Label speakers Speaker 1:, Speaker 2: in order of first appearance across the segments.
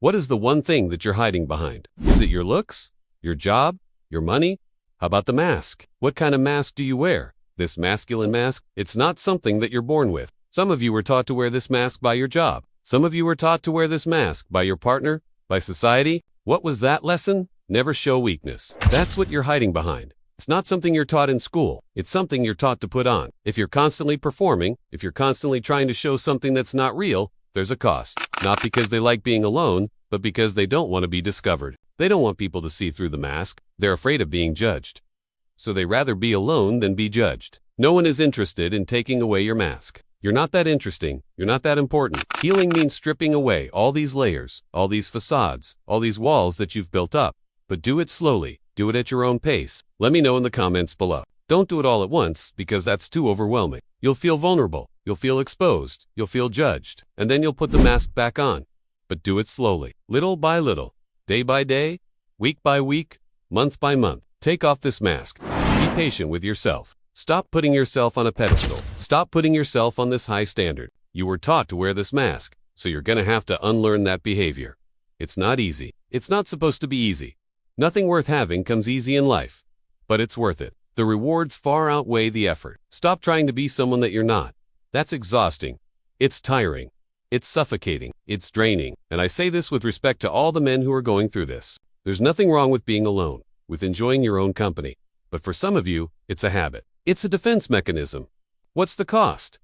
Speaker 1: What is the one thing that you're hiding behind? Is it your looks? Your job? Your money? How about the mask? What kind of mask do you wear? This masculine mask? It's not something that you're born with. Some of you were taught to wear this mask by your job. Some of you were taught to wear this mask by your partner, by society. What was that lesson? Never show weakness. That's what you're hiding behind. It's not something you're taught in school. It's something you're taught to put on. If you're constantly performing, if you're constantly trying to show something that's not real, there's a cost. Not because they like being alone, but because they don't want to be discovered. They don't want people to see through the mask. They're afraid of being judged. So they rather be alone than be judged. No one is interested in taking away your mask. You're not that interesting. You're not that important. Healing means stripping away all these layers, all these facades, all these walls that you've built up. But do it slowly. Do it at your own pace. Let me know in the comments below. Don't do it all at once because that's too overwhelming. You'll feel vulnerable. You'll feel exposed. You'll feel judged. And then you'll put the mask back on. But do it slowly, little by little, day by day, week by week, month by month. Take off this mask. Be patient with yourself. Stop putting yourself on a pedestal. Stop putting yourself on this high standard. You were taught to wear this mask, so you're going to have to unlearn that behavior. It's not easy. It's not supposed to be easy. Nothing worth having comes easy in life, but it's worth it. The rewards far outweigh the effort. Stop trying to be someone that you're not. That's exhausting. It's tiring. It's suffocating. It's draining. And I say this with respect to all the men who are going through this. There's nothing wrong with being alone, with enjoying your own company. But for some of you, it's a habit. It's a defense mechanism. What's the cost?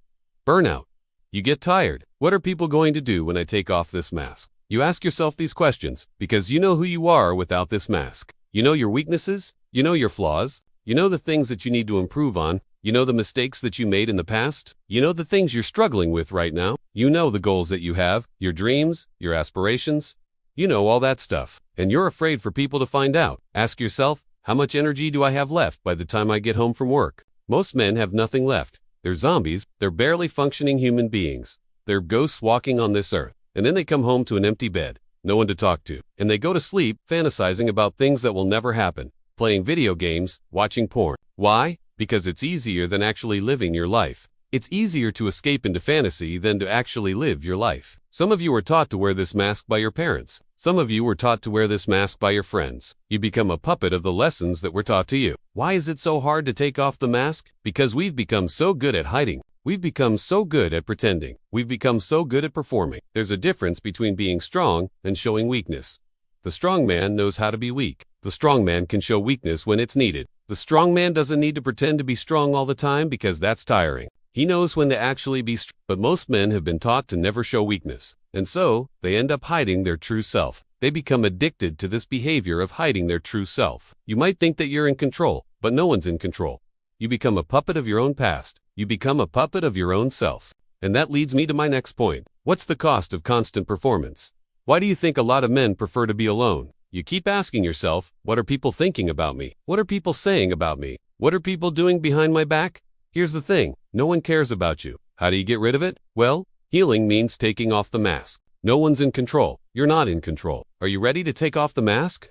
Speaker 1: Burnout. You get tired. What are people going to do when I take off this mask? You ask yourself these questions because you know who you are without this mask. You know your weaknesses. You know your flaws. You know the things that you need to improve on. You know the mistakes that you made in the past. You know the things you're struggling with right now. You know the goals that you have, your dreams, your aspirations. You know all that stuff. And you're afraid for people to find out. Ask yourself, how much energy do I have left by the time I get home from work? Most men have nothing left. They're zombies. They're barely functioning human beings. They're ghosts walking on this earth. And then they come home to an empty bed, no one to talk to. And they go to sleep fantasizing about things that will never happen. Playing video games, watching porn. Why? Because it's easier than actually living your life. It's easier to escape into fantasy than to actually live your life. Some of you were taught to wear this mask by your parents. Some of you were taught to wear this mask by your friends. You become a puppet of the lessons that were taught to you. Why is it so hard to take off the mask? Because we've become so good at hiding. We've become so good at pretending. We've become so good at performing. There's a difference between being strong and showing weakness. The strong man knows how to be weak. The strong man can show weakness when it's needed. The strong man doesn't need to pretend to be strong all the time because that's tiring. He knows when to actually be strong. But most men have been taught to never show weakness. And so, they end up hiding their true self. They become addicted to this behavior of hiding their true self. You might think that you're in control, but no one's in control. You become a puppet of your own past. You become a puppet of your own self. And that leads me to my next point. What's the cost of constant performance? Why do you think a lot of men prefer to be alone? You keep asking yourself, what are people thinking about me? What are people saying about me? What are people doing behind my back? Here's the thing, no one cares about you. How do you get rid of it? Well, healing means taking off the mask. No one's in control. You're not in control. Are you ready to take off the mask?